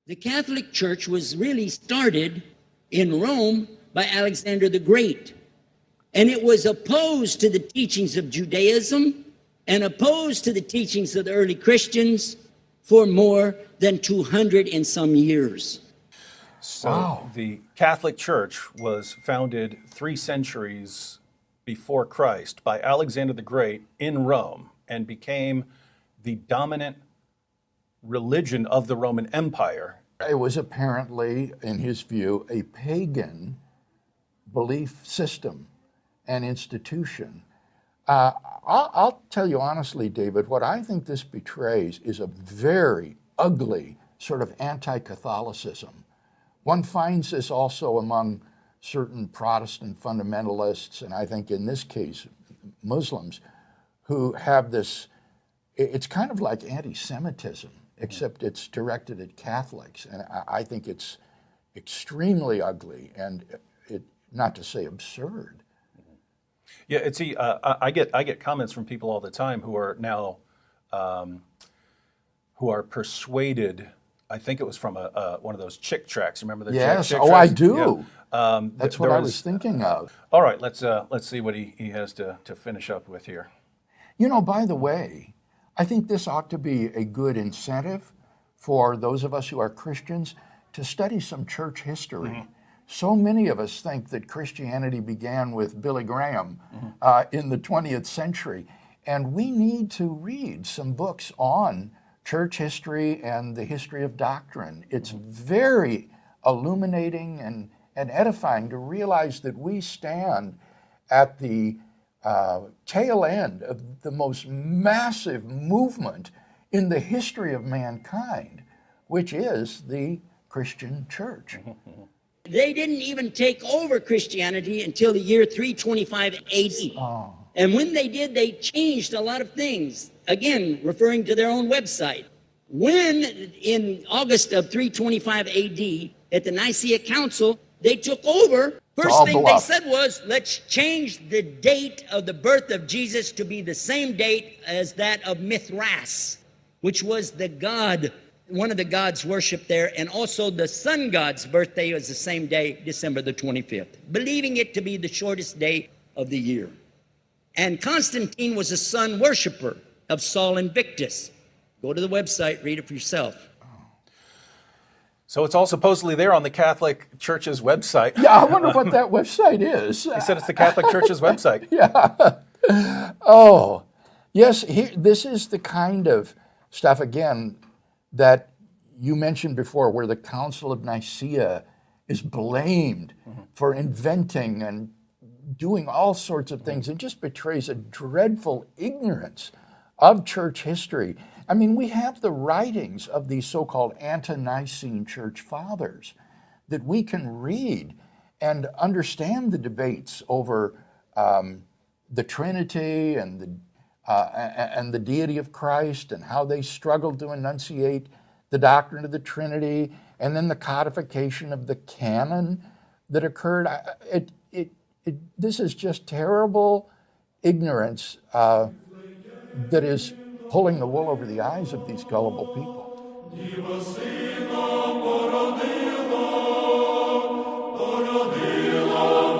The Catholic Church was really started in Rome by Alexander the Great, and it was opposed to the teachings of Judaism and opposed to the teachings of the early Christians for more than 200 and some years. So Wow. the Catholic Church was founded 3 centuries before Christ by Alexander the Great in Rome and became the dominant religion of the Roman Empire. It was apparently, in his view, a pagan belief system and institution. I'll tell you honestly, David, what I think this betrays is a very ugly sort of anti-Catholicism. One finds this also among certain Protestant fundamentalists, and I think in this case, Muslims, who have this, it's kind of like anti-Semitism, except it's directed at Catholics. And I think it's extremely ugly and, not to say absurd. Yeah, I get comments from people all the time who are now who are persuaded. I think it was from one of those chick tracts. Remember the Yes, chick oh, tracts? I do. Yeah. That's what I was thinking of. All right, let's see what he has to finish up with here. You know, by the way, I think this ought to be a good incentive for those of us who are Christians to study some church history. Mm-hmm. So many of us think that Christianity began with Billy Graham in the 20th century, and we need to read some books on church history and the history of doctrine. It's very illuminating and edifying to realize that we stand at the tail end of the most massive movement in the history of mankind, which is the Christian church. They didn't even take over Christianity until the year 325 AD. Oh. And when they did, they changed a lot of things. Again, referring to their own website. When, in August of 325 AD, at the Nicaea Council, they took over, first thing they said was, let's change the date of the birth of Jesus to be the same date as that of Mithras, which was the god, one of the gods worshipped there, and also the sun god's birthday was the same day, December the 25th, believing it to be the shortest day of the year. And Constantine was a sun worshiper of Sol Invictus. Go to the website, read it for yourself. So it's all supposedly there on the Catholic Church's website. Yeah, I wonder what that website is. He said it's the Catholic Church's website. Yeah. Oh, yes, this is the kind of stuff, again, that you mentioned before, where the Council of Nicaea is blamed for inventing and doing all sorts of things. It just betrays a dreadful ignorance of church history. I mean, we have the writings of these so-called ante-Nicene church fathers that we can read and understand the debates over the Trinity and the deity of Christ and how they struggled to enunciate the doctrine of the Trinity, and then the codification of the canon that occurred. This is just terrible ignorance that is pulling the wool over the eyes of these gullible people. Породила